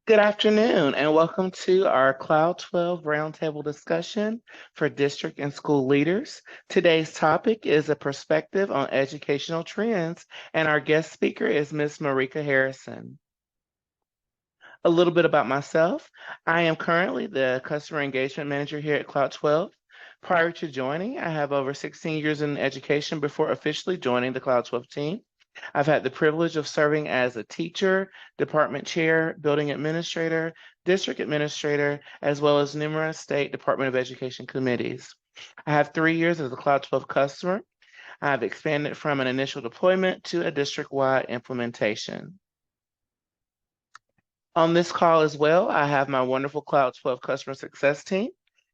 Good afternoon, and welcome to our Cloud-12 Roundtable discussion for district and school leaders. Today's topic is a perspective on educational trends, and our guest speaker is Ms. Marieka Harrison. A little bit about myself. I am currently the Customer Engagement Manager here at Cloud-12. Prior to joining, I have over 16 years in education before officially joining the Cloud-12 team. I've had the privilege of serving as a teacher, department chair, building administrator, district administrator, as well as numerous state Department of Education committees. I have 3 years as a Cloud-12 customer. I've expanded from an initial deployment to a district-wide implementation. On this call as well, I have my wonderful Cloud-12 customer success team,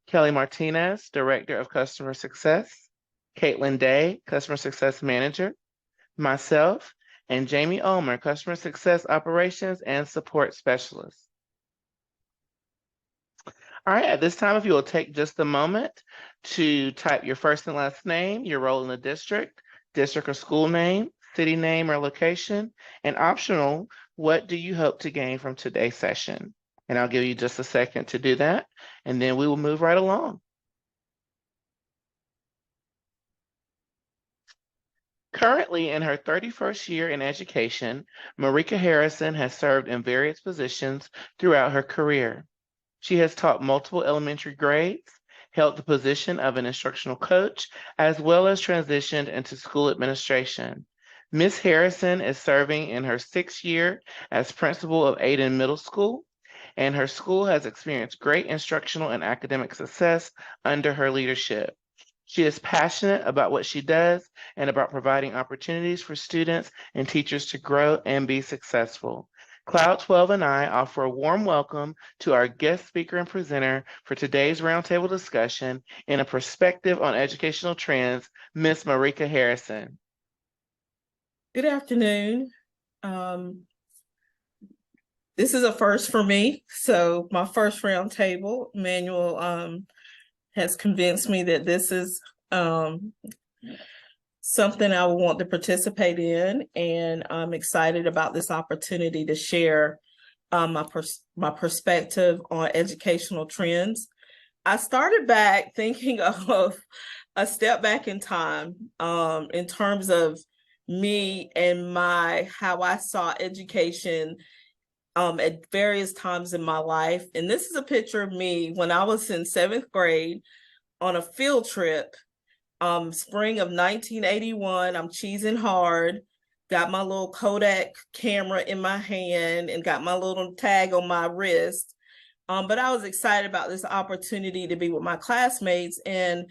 Kelly Martinez, Director of Customer Success, Caitlin Day, Customer Success Manager, myself, and Jamie Ulmer, Customer Success Operations and Support Specialist. All right, at this time, if you will take just a moment to type your first and last name, your role in the district or school name, city name or location, and optional, what do you hope to gain from today's session? And I'll give you just a second to do that, and then we will move right along. Currently in her 31st year in education, Marieka Harrison has served in various positions throughout her career. She has taught multiple elementary grades, held the position of an instructional coach, as well as transitioned into school administration. Ms. Harrison is serving in her 6th year as principal of Ayden Middle School, and her school has experienced great instructional and academic success under her leadership. She is passionate about what she does and about providing opportunities for students and teachers to grow and be successful. Cloud-12 and I offer a warm welcome to our guest speaker and presenter for today's roundtable discussion in a perspective on educational trends, Ms. Marieka Harrison. Good afternoon. This is a first for me. So my first roundtable, Manuel has convinced me that this is something I want to participate in, and I'm excited about this opportunity to share my perspective on educational trends. I started back thinking of a step back in time in terms of me and how I saw education at various times in my life. And this is a picture of me when I was in 7th grade on a field trip, spring of 1981. I'm cheesing hard, got my little Kodak camera in my hand and got my little tag on my wrist. But I was excited about this opportunity to be with my classmates and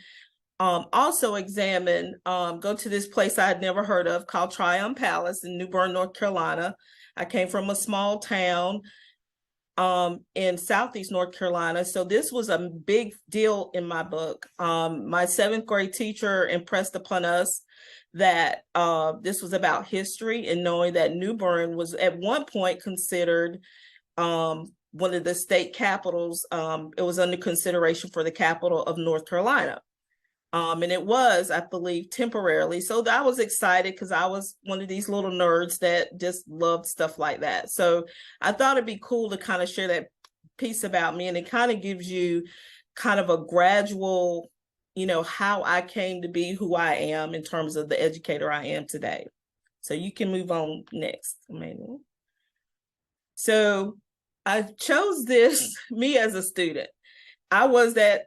also go to this place I had never heard of called Tryon Palace in New Bern, North Carolina. I came from a small town in Southeast North Carolina. So this was a big deal in my book. My 7th grade teacher impressed upon us that this was about history, and knowing that New Bern was at one point considered one of the state capitals. It was under consideration for the capital of North Carolina. And it was, I believe, temporarily. So I was excited because I was one of these little nerds that just loved stuff like that. So I thought it'd be cool to kind of share that piece about me, and it kind of gives you kind of a gradual, how I came to be who I am in terms of the educator I am today. So you can move on next, Emmanuel. So I chose this, me as a student. I wasn't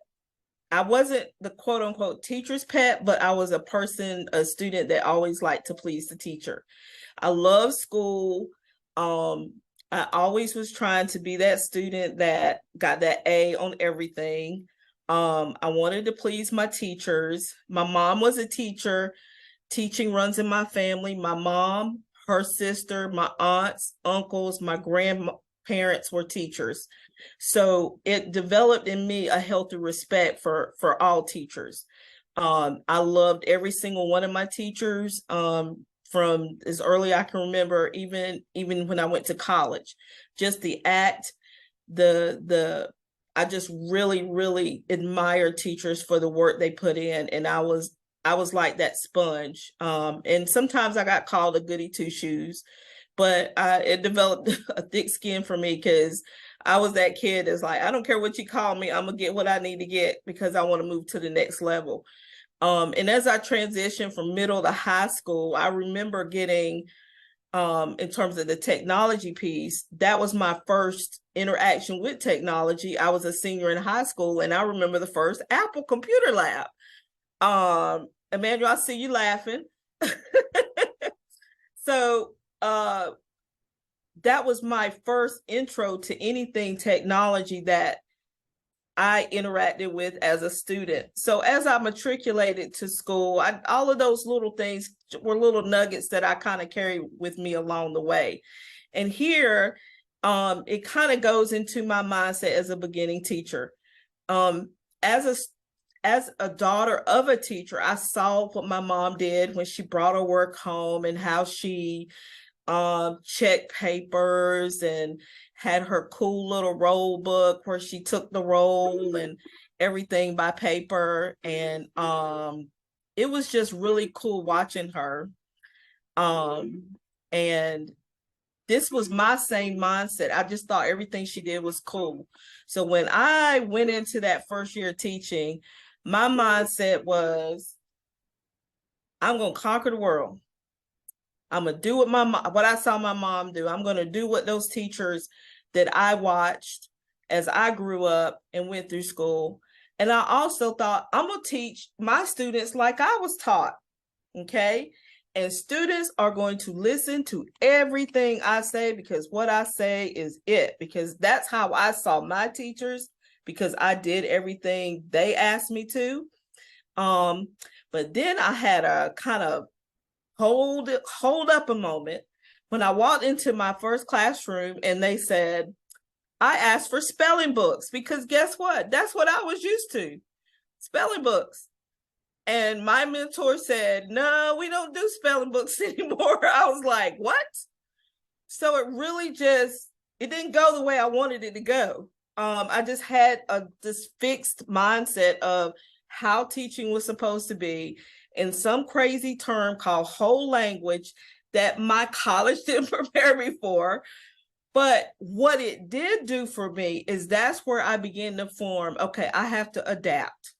the quote unquote teacher's pet, but I was a student that always liked to please the teacher. I love school. I always was trying to be that student that got that A on everything. I wanted to please my teachers. My mom was a teacher. Teaching runs in my family. My mom, her sister, my aunts, uncles, my grandparents were teachers. So it developed in me a healthy respect for all teachers. I loved every single one of my teachers from as early I can remember, even when I went to college. Just the act, I just really, really admire teachers for the work they put in, and I was like that sponge. And sometimes I got called a goody two shoes but it developed a thick skin for me because I was that kid that's like, I don't care what you call me, I'm gonna get what I need to get because I want to move to the next level. And as I transitioned from middle to high school, I remember getting, in terms of the technology piece, that was my first interaction with technology. I was a senior in high school, and I remember the first Apple computer lab. Emmanuel, I see you laughing. So that was my first intro to anything technology that I interacted with as a student. So as I matriculated to school, all of those little things were little nuggets that I kind of carried with me along the way. And here, it kind of goes into my mindset as a beginning teacher. As a daughter of a teacher, I saw what my mom did when she brought her work home and how she checked papers and had her cool little roll book where she took the roll and everything by paper. And it was just really cool watching her. And this was my same mindset. I just thought everything she did was cool. So when I went into that first year of teaching, my mindset was, I'm going to conquer the world. I'm going to do what I saw my mom do. I'm going to do what those teachers that I watched as I grew up and went through school. And I also thought, I'm going to teach my students like I was taught. Okay. And students are going to listen to everything I say because what I say is it, because that's how I saw my teachers, because I did everything they asked me to. But then I had a kind of hold up a moment when I walked into my first classroom and they said, I asked for spelling books because guess what? That's what I was used to, spelling books. And my mentor said, no, we don't do spelling books anymore. I was like, what? So it really it didn't go the way I wanted it to go. I just had this fixed mindset of how teaching was supposed to be in some crazy term called whole language that my college didn't prepare me for. But what it did do for me is that's where I began to form, okay, I have to adapt.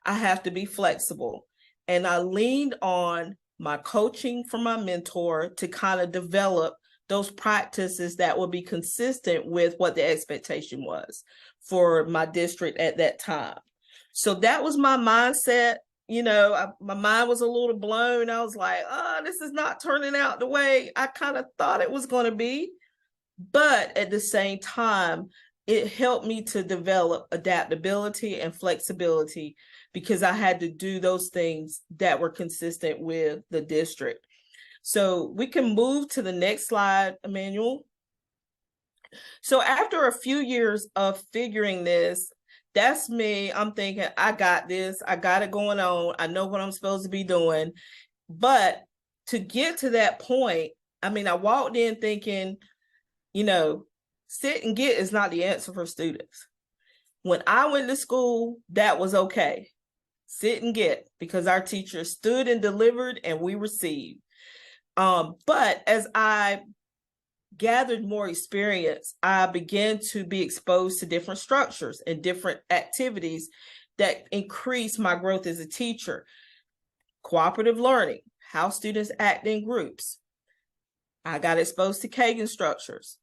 I have to be flexible. And I leaned on my coaching from my mentor to kind of develop those practices that would be consistent with what the expectation was for my district at that time. So that was my mindset. You know, my mind was a little blown. I was like, oh, this is not turning out the way I kind of thought it was going to be. But at the same time, it helped me to develop adaptability and flexibility because I had to do those things that were consistent with the district. So we can move to the next slide, Emmanuel. So after a few years of figuring this, that's me. I'm thinking, I got this. I got it going on. I know what I'm supposed to be doing. But to get to that point, I mean, I walked in thinking, you know, sit and get is not the answer for students. When I went to school, that was okay. Sit and get, because our teachers stood and delivered and we received. But as I gathered more experience, I began to be exposed to different structures and different activities that increased my growth as a teacher. Cooperative learning, how students act in groups. I got exposed to Kagan structures,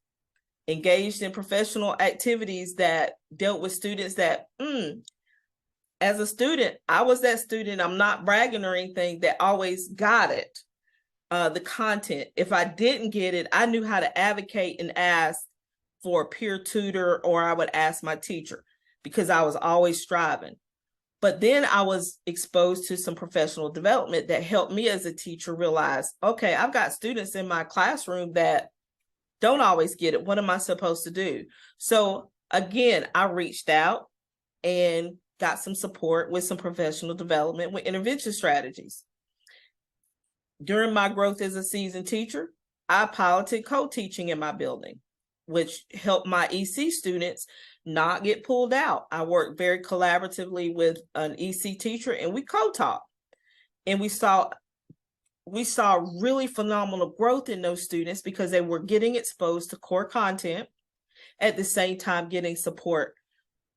engaged in professional activities that dealt with students that, as a student, I was that student, I'm not bragging or anything, that always got it. The content. If I didn't get it, I knew how to advocate and ask for a peer tutor, or I would ask my teacher because I was always striving. But then I was exposed to some professional development that helped me as a teacher realize, okay, I've got students in my classroom that don't always get it. What am I supposed to do? So again, I reached out and got some support with some professional development with intervention strategies. During my growth as a seasoned teacher, I piloted co-teaching in my building, which helped my EC students not get pulled out. I worked very collaboratively with an EC teacher and we co-taught. And we saw we saw really phenomenal growth in those students because they were getting exposed to core content at the same time getting support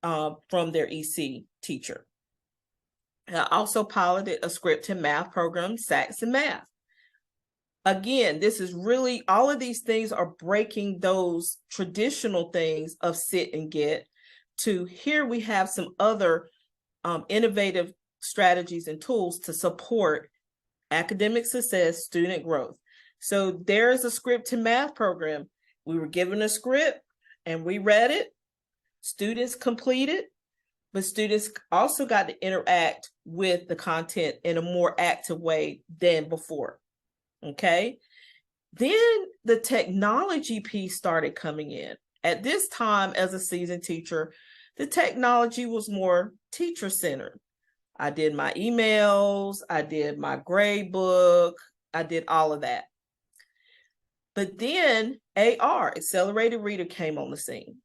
from their EC teacher. I also piloted a script and math program, SACS and Math. Again, this is really, all of these things are breaking those traditional things of sit and get to here we have some other innovative strategies and tools to support academic success, student growth. So there's a script to math program. We were given a script and we read it. Students completed, but students also got to interact with the content in a more active way than before. Okay. Then the technology piece started coming in. At this time, as a seasoned teacher, the technology was more teacher-centered. I did my emails, I did my grade book, I did all of that. But then AR, Accelerated Reader, came on the scene.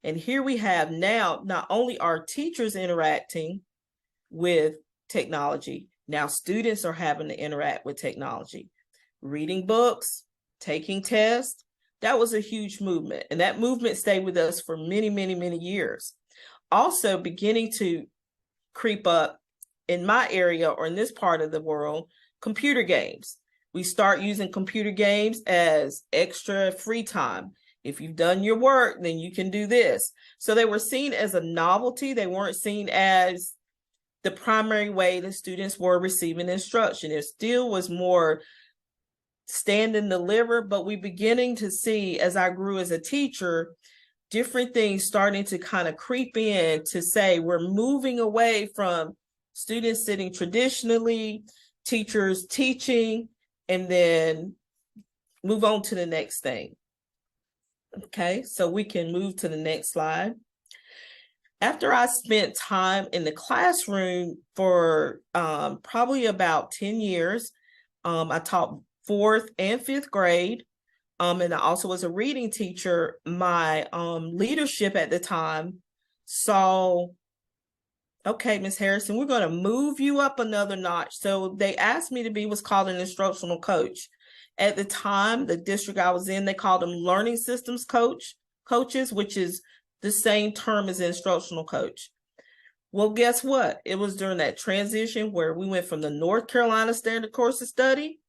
And here we have now, not only are teachers interacting with technology, now students are having to interact with technology. Reading books, taking tests, that was a huge movement. And that movement stayed with us for many, many, many years. Also beginning to creep up in my area or in this part of the world, computer games. We start using computer games as extra free time. If you've done your work, then you can do this. So they were seen as a novelty. They weren't seen as the primary way the students were receiving instruction. It still was more stand and deliver, but we beginning to see, as I grew as a teacher, different things starting to kind of creep in to say we're moving away from students sitting traditionally, teachers teaching, and then move on to the next thing. Okay, so we can move to the next slide. After I spent time in the classroom for probably about 10 years, I taught 4th and 5th grade. And I also was a reading teacher. My leadership at the time saw, okay, Ms. Harrison, we're going to move you up another notch. So they asked me to be what's called an instructional coach. At the time, the district I was in, they called them learning systems coaches, which is the same term as instructional coach. Well, guess what? It was during that transition where we went from the North Carolina Standard Course of Study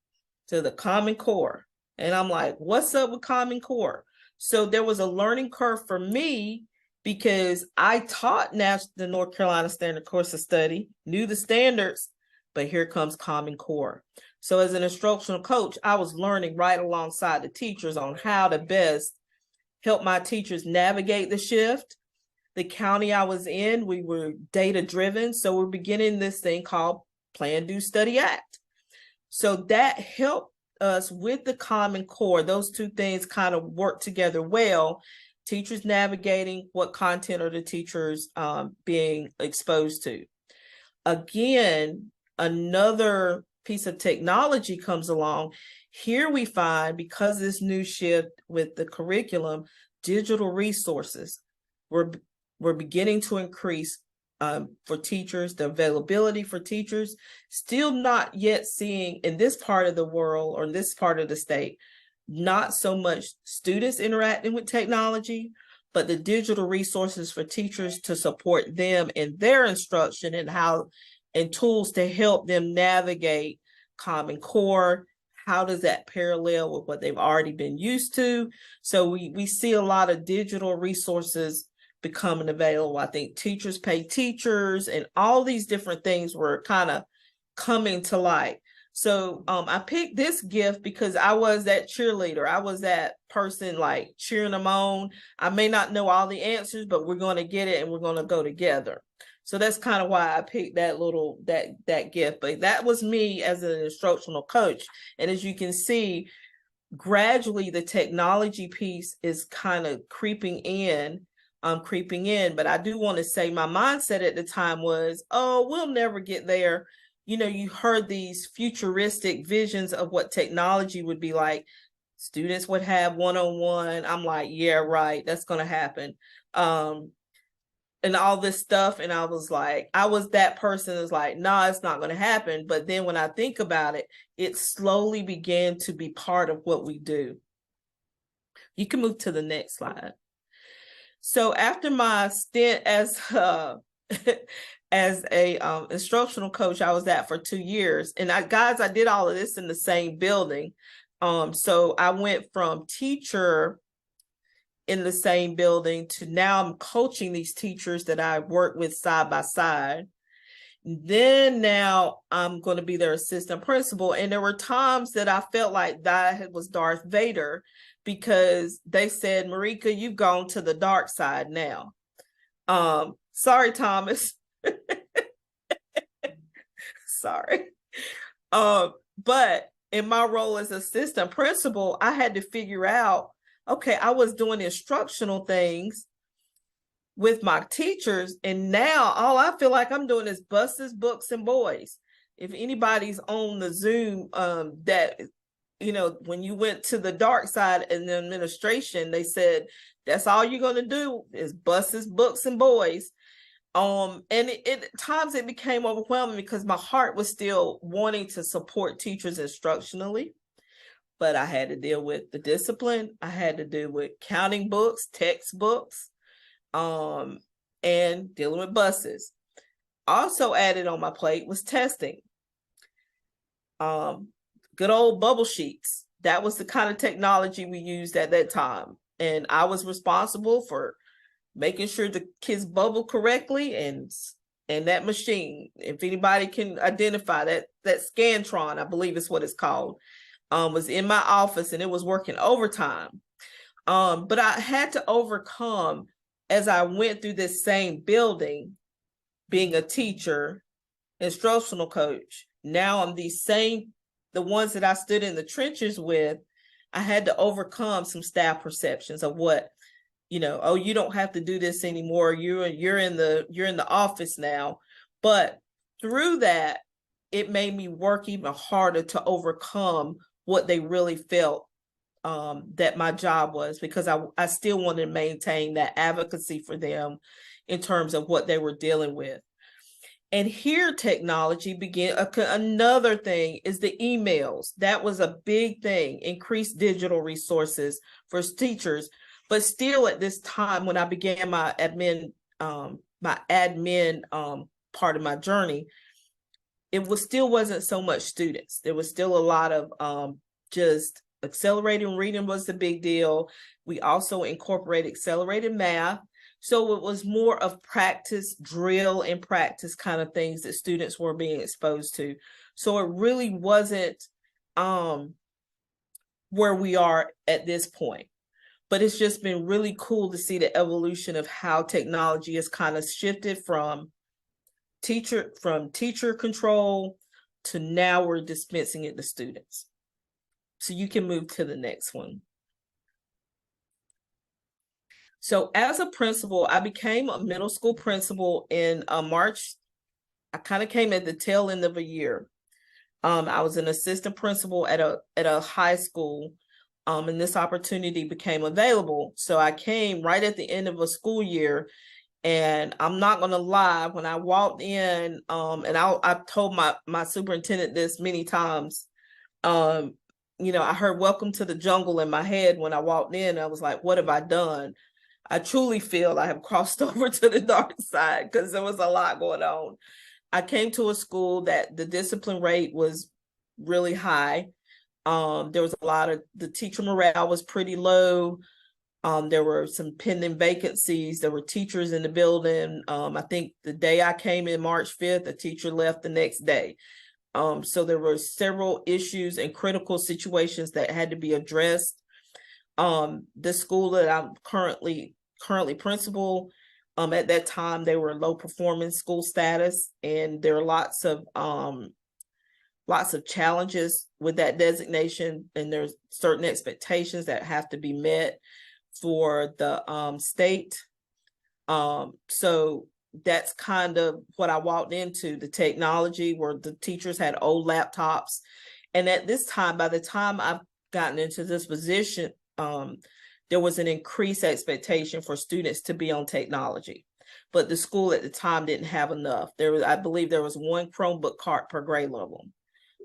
to the Common Core. And I'm like, what's up with Common Core? So there was a learning curve for me because I taught the North Carolina Standard Course of Study, knew the standards, but here comes Common Core. So as an instructional coach, I was learning right alongside the teachers on how to best help my teachers navigate the shift. The county I was in, we were data driven. So we're beginning this thing called Plan, Do, Study, Act. So that helped us with the Common Core. Those two things kind of work together well. Teachers navigating what content are the teachers being exposed to. Again, another piece of technology comes along. Here we find, because this new shift with the curriculum, digital resources, we're beginning to increase for teachers, the availability for teachers. Still not yet seeing in this part of the world or in this part of the state, not so much students interacting with technology, but the digital resources for teachers to support them in their instruction and tools to help them navigate Common Core. How does that parallel with what they've already been used to? So we see a lot of digital resources becoming available. I think teachers pay teachers and all these different things were kind of coming to light. So I picked this gift because I was that cheerleader. I was that person like cheering them on. I may not know all the answers, but we're going to get it and we're going to go together. So that's kind of why I picked that gift. But that was me as an instructional coach. And as you can see, gradually the technology piece is kind of creeping in. But I do want to say my mindset at the time was, oh, we'll never get there. You know, you heard these futuristic visions of what technology would be like. Students would have one-on-one. I'm like, yeah, right, that's going to happen. and all this stuff. And I was that person is like, nah, it's not going to happen. But then when I think about it, it slowly began to be part of what we do. You can move to the next slide. So after my stint as as a instructional coach, I was at for 2 years. And I did all of this in the same building. So I went from teacher in the same building to now I'm coaching these teachers that I work with side by side. Then now I'm going to be their assistant principal. And there were times that I felt like that was Darth Vader, because they said, Marieka, you've gone to the dark side now. Sorry, Thomas. Sorry. But in my role as assistant principal, I had to figure out, okay, I was doing instructional things with my teachers, and now all I feel like I'm doing is buses, books, and boys. If anybody's on the Zoom, that, you know, when you went to the dark side in the administration, they said, that's all you're going to do is buses, books, and boys. And at times it became overwhelming because my heart was still wanting to support teachers instructionally, but I had to deal with the discipline. I had to deal with counting books, textbooks, and dealing with buses. Also added on my plate was testing. Good old bubble sheets. That was the kind of technology we used at that time. And I was responsible for making sure the kids bubble correctly, and that machine, if anybody can identify that Scantron, I believe is what it's called, was in my office, and it was working overtime. But I had to overcome, as I went through this same building, being a teacher, instructional coach. Now I'm the ones that I stood in the trenches with, I had to overcome some staff perceptions of what, oh, you don't have to do this anymore. You're in the office now. But through that, it made me work even harder to overcome what they really felt that my job was, because I still wanted to maintain that advocacy for them in terms of what they were dealing with. And here technology began. Another thing is the emails. That was a big thing, increased digital resources for teachers. But still at this time, when I began my admin part of my journey, it wasn't so much students. There was still a lot of just accelerating reading was the big deal. We also incorporated accelerated math. So it was more of practice, drill and practice kind of things that students were being exposed to. So it really wasn't where we are at this point. But it's just been really cool to see the evolution of how technology has kind of shifted from teacher control to now we're dispensing it to students. So you can move to the next one. So as a principal, I became a middle school principal in March. I kind of came at the tail end of a year. I was an assistant principal at a high school, and this opportunity became available. So I came right at the end of a school year, and I'm not going to lie, when I walked in, and I've told my superintendent this many times, I heard "Welcome to the Jungle" in my head when I walked in. I was like, what have I done? I truly feel I have crossed over to the dark side because there was a lot going on. I came to a school that the discipline rate was really high. There was a lot of, the teacher morale was pretty low. There were some pending vacancies. There were teachers in the building. I think the day I came in, March 5th, a teacher left the next day. So there were several issues and critical situations that had to be addressed. The school that I'm currently principal, at that time, they were low performing school status, and there are lots of challenges with that designation, and there's certain expectations that have to be met for the state. So that's kind of what I walked into, the technology, where the teachers had old laptops. And at this time, by the time I've gotten into this position, there was an increased expectation for students to be on technology. but the school at the time didn't have enough. I believe there was one Chromebook cart per grade level.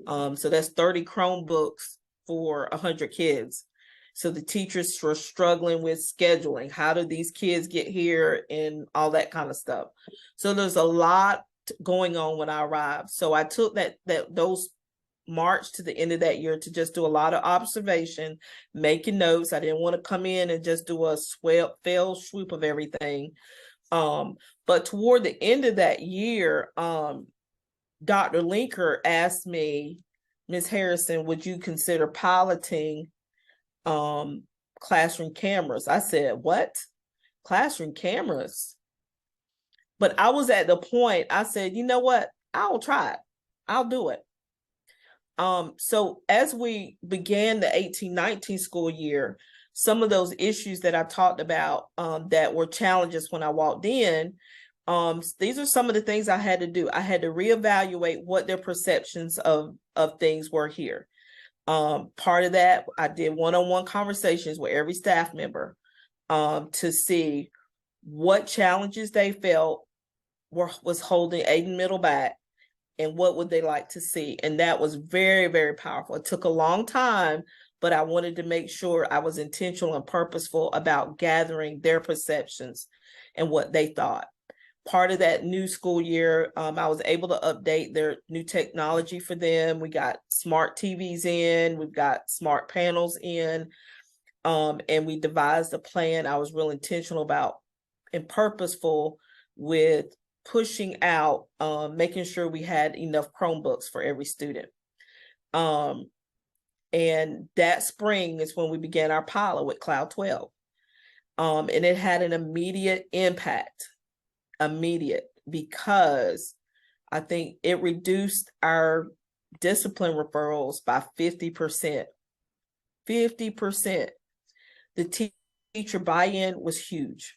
So that's 30 Chromebooks for 100 kids. So the teachers were struggling with scheduling. How do these kids get here and all that kind of stuff? So there's a lot going on when I arrived. So I took those March to the end of that year to just do a lot of observation, making notes. I didn't want to come in and just do a fell swoop of everything. But toward the end of that year, Dr. Linker asked me, Ms. Harrison, would you consider piloting classroom cameras? I said, what? Classroom cameras? But I was at the point, I said, you know what? I'll try it. I'll do it. So as we began the 18-19 school year, some of those issues that I talked about that were challenges when I walked in, these are some of the things I had to do. I had to reevaluate what their perceptions of things were here. Part of that, I did one-on-one conversations with every staff member to see what challenges they felt was holding Ayden Middle back and what would they like to see. And that was very, very powerful. It took a long time, but I wanted to make sure I was intentional and purposeful about gathering their perceptions and what they thought. Part of that new school year, I was able to update their new technology for them. We got smart TVs in, we've got smart panels in, and we devised a plan. I was real intentional about and purposeful with pushing out, making sure we had enough Chromebooks for every student. And that spring is when we began our pilot with Kloud-12. And it had an immediate impact. Immediate, because I think it reduced our discipline referrals by 50%. 50%. The teacher buy-in was huge.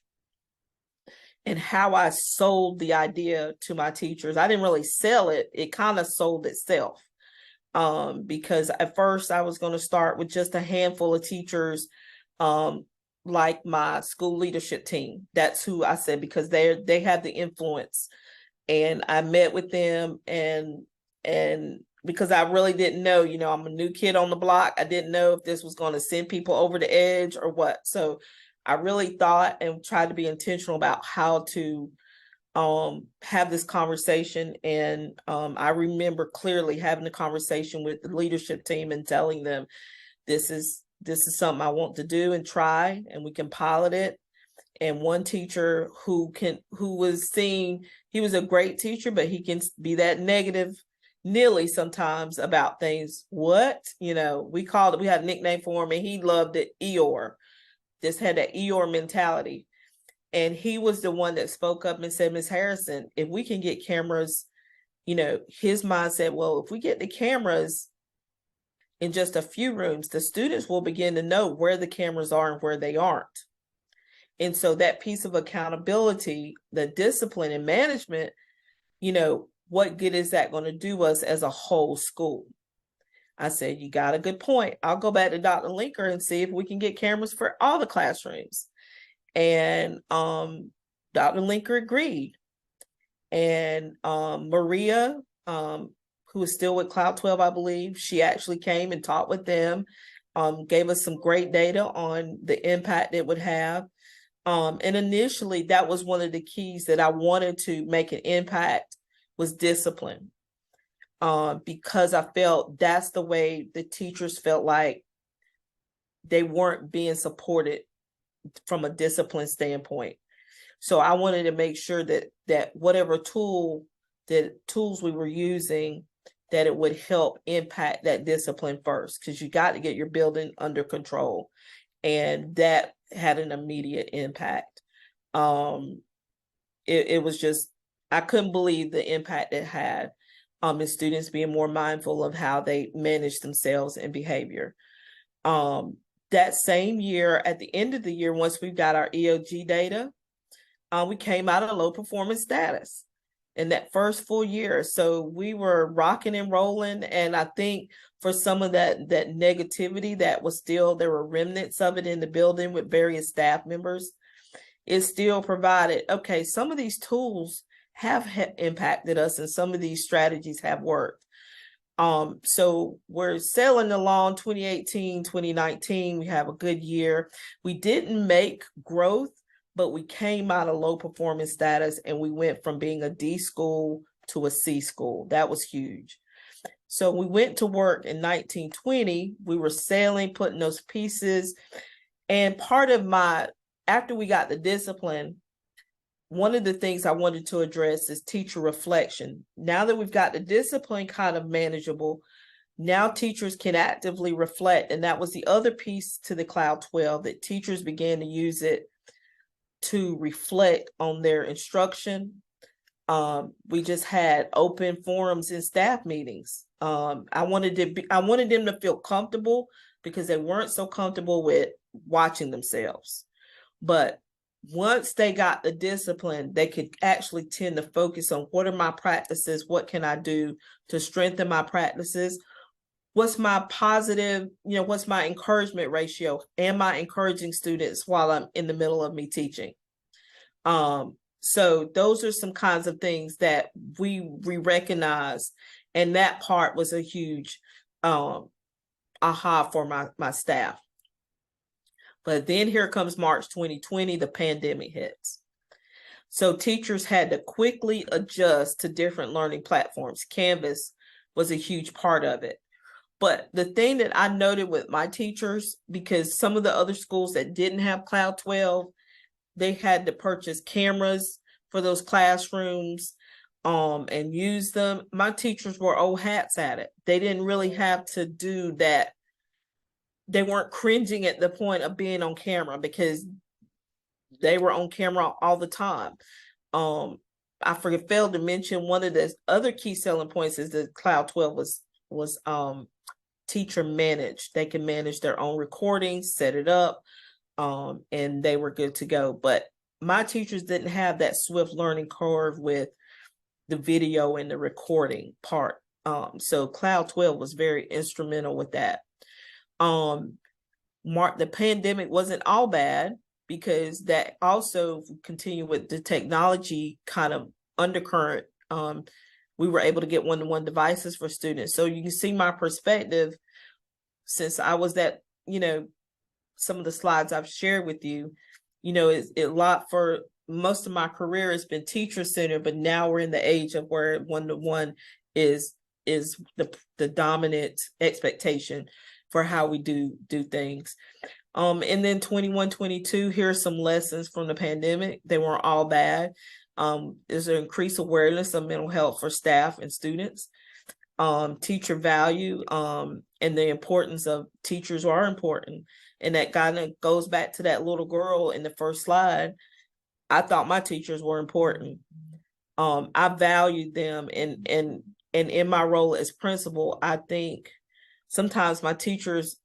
And how I sold the idea to my teachers, I didn't really sell it. It kind of sold itself. Because at first I was going to start with just a handful of teachers, like my school leadership team. That's who I said, because they have the influence. And I met with them, and because I really didn't know, I'm a new kid on the block. I didn't know if this was going to send people over the edge or what. So I really thought and tried to be intentional about how to have this conversation. And I remember clearly having a conversation with the leadership team and telling them, this is something I want to do and try, and we can pilot it. And one teacher who was seen, he was a great teacher, but he can be that negative Nilly sometimes about things. What, we had a nickname for him, and he loved it, Eeyore. Just had that Eeyore mentality. And he was the one that spoke up and said, Ms. Harrison, if we can get cameras, his mindset, well, if we get the cameras in just a few rooms, the students will begin to know where the cameras are and where they aren't. And so that piece of accountability, the discipline and management, what good is that going to do us as a whole school? I said, you got a good point. I'll go back to Dr. Linker and see if we can get cameras for all the classrooms. And Dr. Linker agreed. And Maria, who is still with Kloud-12, I believe, she actually came and talked with them, gave us some great data on the impact it would have. And initially, that was one of the keys that I wanted to make an impact, was discipline. Because I felt that's the way the teachers felt like they weren't being supported from a discipline standpoint. So I wanted to make sure that whatever tools we were using, that it would help impact that discipline first, because you got to get your building under control. And that had an immediate impact. It was just, I couldn't believe the impact it had in students being more mindful of how they manage themselves and behavior. That same year, at the end of the year, once we got our EOG data, we came out of low performance status in that first full year. So we were rocking and rolling. And I think for some of that negativity that was still, there were remnants of it in the building with various staff members. it still provided, okay, some of these tools have impacted us and some of these strategies have worked. So we're sailing along 2018, 2019. We have a good year. We didn't make growth, but we came out of low performance status and we went from being a D school to a C school. That was huge. So we went to work in 1920. We were sailing, putting those pieces. And part of after we got the discipline, one of the things I wanted to address is teacher reflection. Now that we've got the discipline kind of manageable, now teachers can actively reflect. And that was the other piece to the Kloud-12, that teachers began to use it to reflect on their instruction. We just had open forums in staff meetings. I wanted them to feel comfortable because they weren't so comfortable with watching themselves. But once they got the discipline, they could actually tend to focus on, what are my practices? What can I do to strengthen my practices? What's my positive, what's my encouragement ratio? Am I encouraging students while I'm in the middle of me teaching? So those are some kinds of things that we recognize. And that part was a huge aha for my staff. But then here comes March 2020, the pandemic hits. So teachers had to quickly adjust to different learning platforms. Canvas was a huge part of it. But the thing that I noted with my teachers, because some of the other schools that didn't have Kloud-12, they had to purchase cameras for those classrooms and use them. My teachers were old hats at it. They didn't really have to do that. They weren't cringing at the point of being on camera because they were on camera all the time. I failed to mention one of the other key selling points is that Kloud-12 was teacher managed. They can manage their own recordings, set it up, and they were good to go. But my teachers didn't have that swift learning curve with the video and the recording part. So Kloud-12 was very instrumental with that. The pandemic wasn't all bad, because that also continued with the technology kind of undercurrent. We were able to get one-to-one devices for students. So you can see my perspective, since I was that, some of the slides I've shared with you, it's a lot. For most of my career, it's been teacher centered, but now we're in the age of where one-to-one is the dominant expectation for how we do things. And then 21, 22, here are some lessons from the pandemic. They weren't all bad. There's an increased awareness of mental health for staff and students. Teacher value and the importance of teachers are important. And that kind of goes back to that little girl in the first slide. I thought my teachers were important. I valued them, and in my role as principal, I think sometimes my teachers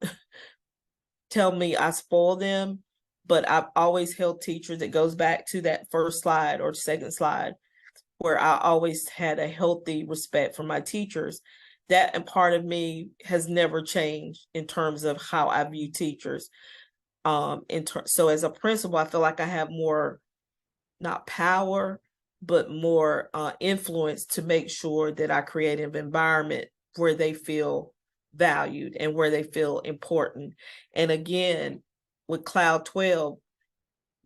tell me I spoil them, but I've always held teachers. It goes back to that first slide or second slide, where I always had a healthy respect for my teachers. That and part of me has never changed in terms of how I view teachers. So as a principal, I feel like I have more, not power, but more influence to make sure that I create an environment where they feel valued and where they feel important. And again, with Kloud-12,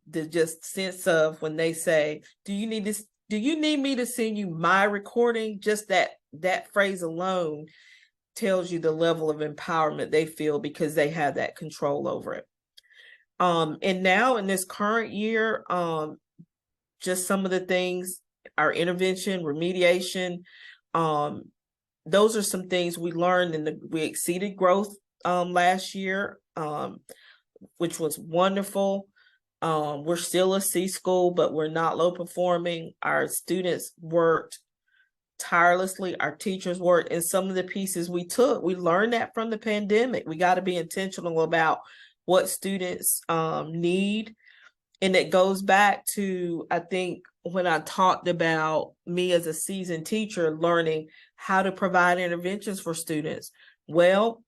the just sense of when they say, do you need me to send you my recording? Just that phrase alone tells you the level of empowerment they feel, because they have that control over it. And now in this current year, just some of the things, our intervention, remediation, those are some things we learned, and we exceeded growth last year, which was wonderful. We're still a C school, but we're not low performing. Our students worked tirelessly. Our teachers worked, and some of the pieces we learned that from the pandemic. We got to be intentional about what students need. And it goes back to, I think, when I talked about me as a seasoned teacher learning how to provide interventions for students. Well,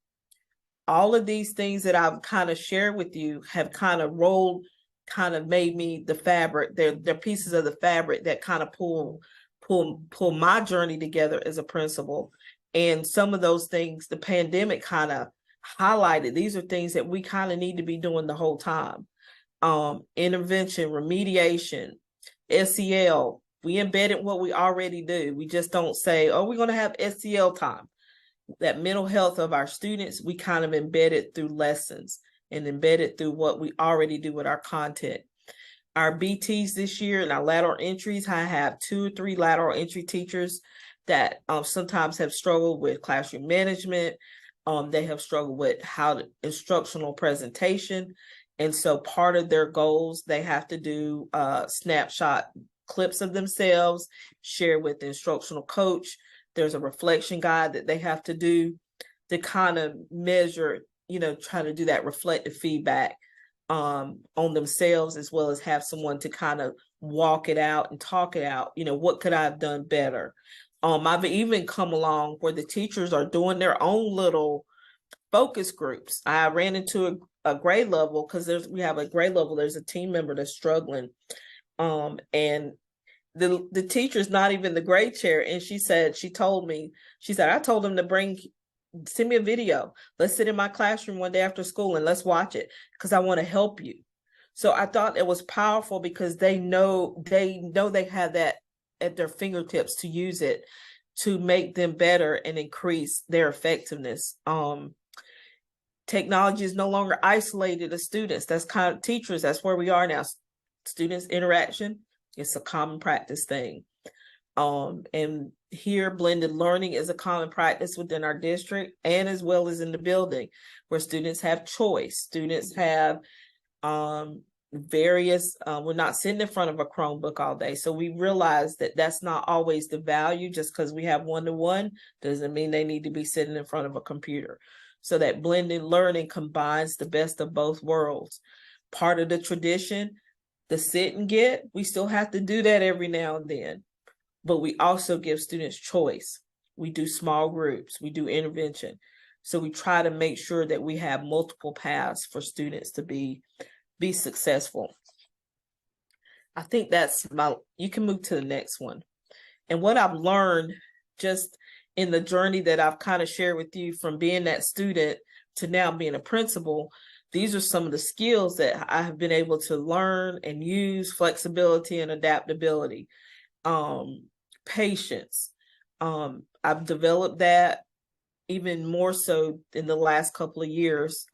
all of these things that I've kind of shared with you have kind of rolled kind of made me the fabric. They're pieces of the fabric that kind of pull my journey together as a principal. And some of those things the pandemic kind of highlighted. These are things that we kind of need to be doing the whole time. Intervention, remediation, SEL. We embedded what we already do. We just don't say, oh, we're going to have SEL time. That mental health of our students, we kind of embedded through lessons and embedded through what we already do with our content. Our BTs this year and our lateral entries, I have 2 or 3 lateral entry teachers that sometimes have struggled with classroom management. They have struggled with instructional presentation. And so part of their goals, they have to do snapshot clips of themselves, share with the instructional coach. There's a reflection guide that they have to do to kind of measure, try to do that reflective feedback on themselves, as well as have someone to kind of walk it out and talk it out. What could I have done better? I've even come along where the teachers are doing their own little focus groups. I ran into a grade level because we have a grade level. There's a team member that's struggling, and the teacher's not even the grade chair. And she told me, I told them to send me a video. Let's sit in my classroom one day after school and let's watch it because I want to help you. So I thought it was powerful because they know they have that at their fingertips to use it to make them better and increase their effectiveness. Technology is no longer isolated to students. That's kind of teachers. That's where we are now. Students interaction, it's a common practice thing. And here blended learning is a common practice within our district and as well as in the building where students have choice. Students have various, we're not sitting in front of a Chromebook all day. So we realize that that's not always the value. Just because we have one-to-one doesn't mean they need to be sitting in front of a computer. So that blended learning combines the best of both worlds. Part of the tradition, the sit and get, we still have to do that every now and then. But we also give students choice. We do small groups, we do intervention. So we try to make sure that we have multiple paths for students to be successful. I think you can move to the next one. And what I've learned just in the journey that I've kind of shared with you from being that student to now being a principal, these are some of the skills that I have been able to learn and use: flexibility and adaptability, patience. I've developed that even more so in the last couple of years,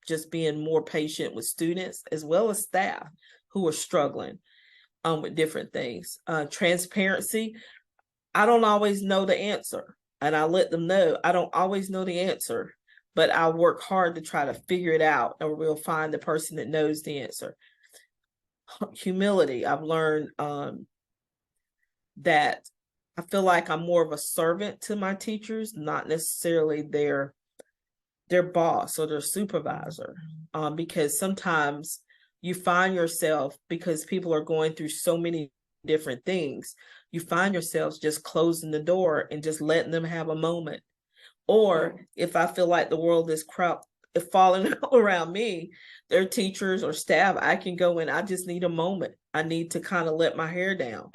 just being more patient with students as well as staff who are struggling with different things. Transparency. I don't always know the answer, and I let them know I don't always know the answer, but I work hard to try to figure it out, or we'll find the person that knows the answer. Humility. I've learned that I feel like I'm more of a servant to my teachers, not necessarily their boss or their supervisor, because sometimes you find yourself, because people are going through so many different things, you find yourselves just closing the door and just letting them have a moment. Or if I feel like the world is falling around me, their teachers or staff, I can go in, I just need a moment. I need to kind of let my hair down.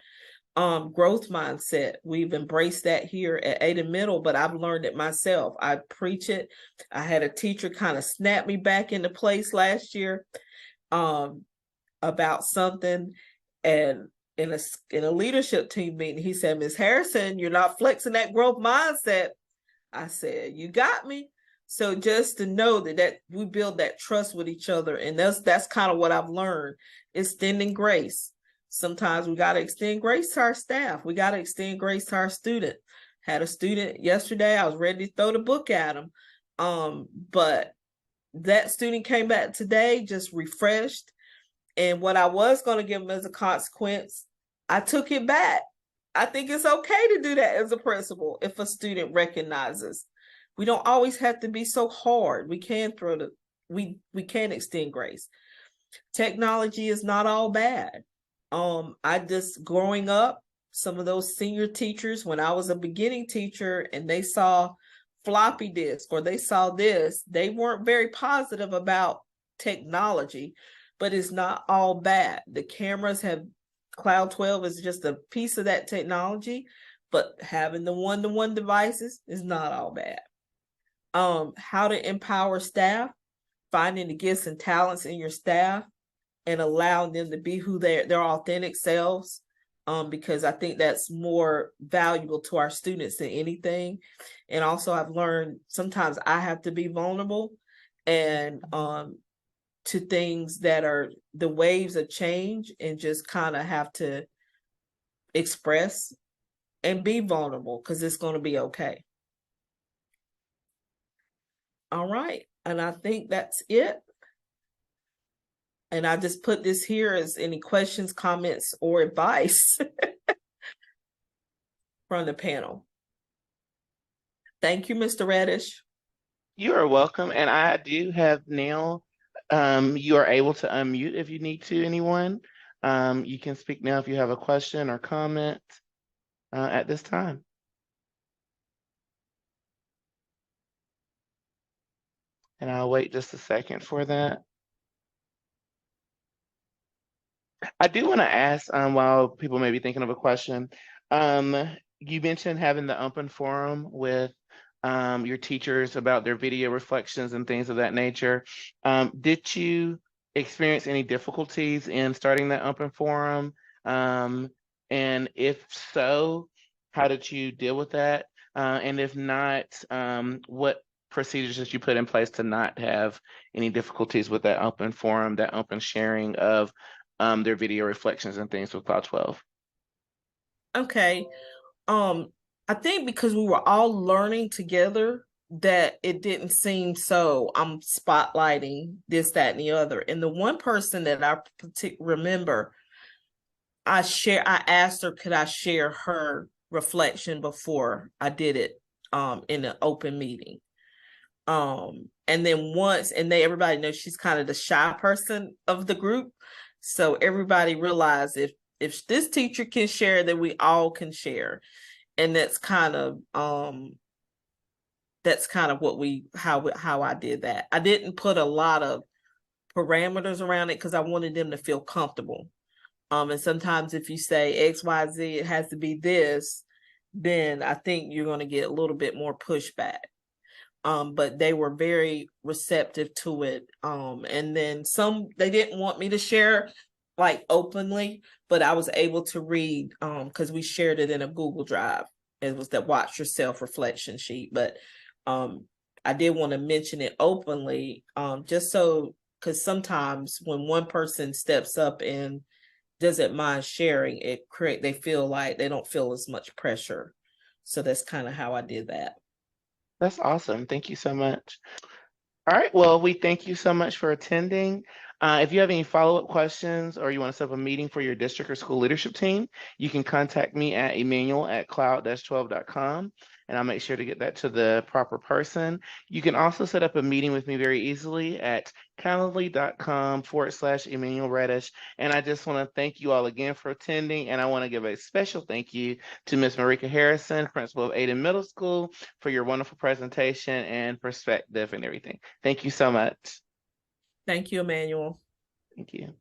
Growth mindset. We've embraced that here at Ayden Middle, but I've learned it myself. I preach it. I had a teacher kind of snap me back into place last year about something, and in a leadership team meeting, he said, "Ms. Harrison, you're not flexing that growth mindset." I said, "You got me." So just to know that we build that trust with each other, and that's kind of what I've learned: extending grace. Sometimes we got to extend grace to our staff. We got to extend grace to our student. Had a student yesterday, I was ready to throw the book at him. But that student came back today just refreshed. And what I was going to give him as a consequence, I took it back. I think it's okay to do that as a principal if a student recognizes. We don't always have to be so hard. We can we can extend grace. Technology is not all bad. I just, growing up, some of those senior teachers, when I was a beginning teacher and they saw floppy disk or they saw this, they weren't very positive about technology. but it's not all bad. The cameras have, Kloud-12 is just a piece of that technology, but having the one-to-one devices is not all bad. How to empower staff, finding the gifts and talents in your staff and allowing them to be who their authentic selves, because I think that's more valuable to our students than anything. And also I've learned sometimes I have to be vulnerable and to things that are the waves of change, and just kind of have to express and be vulnerable because it's going to be okay. All right. And I think that's it. And I just put this here as any questions, comments, or advice from the panel. Thank you, Mr. Reddish. You are welcome. And I do have now, you are able to unmute if you need to, anyone. You can speak now if you have a question or comment at this time. And I'll wait just a second for that. I do want to ask, while people may be thinking of a question, you mentioned having the open forum with your teachers about their video reflections and things of that nature. Did you experience any difficulties in starting that open forum? And if so, how did you deal with that? And if not, what procedures did you put in place to not have any difficulties with that open forum, that open sharing of their video reflections and things with Kloud-12? Okay. I think because we were all learning together that it didn't seem so I'm spotlighting this, that, and the other. And the one person that I remember, I asked her, could I share her reflection before I did it in an open meeting. And then once, and everybody knows she's kind of the shy person of the group. So everybody realized if this teacher can share, then we all can share. And that's kind of how I did that. I didn't put a lot of parameters around it because I wanted them to feel comfortable. And sometimes if you say XYZ, it has to be this, then I think you're going to get a little bit more pushback. But they were very receptive to it. And then they didn't want me to share like openly, but I was able to read because we shared it in a Google Drive. It was the watch yourself reflection sheet. But I did want to mention it openly, just so, because sometimes when one person steps up and doesn't mind sharing, they feel like they don't feel as much pressure. So that's kind of how I did that. That's awesome. Thank you so much. All right. Well, we thank you so much for attending. If you have any follow-up questions or you want to set up a meeting for your district or school leadership team, you can contact me at Emmanuel@kloud-12.com, and I'll make sure to get that to the proper person. You can also set up a meeting with me very easily at calendly.com/Emmanuel Reddish. And I just want to thank you all again for attending. And I want to give a special thank you to Ms. Marieka Harrison, principal of Ayden Middle School, for your wonderful presentation and perspective and everything. Thank you so much. Thank you, Emmanuel. Thank you.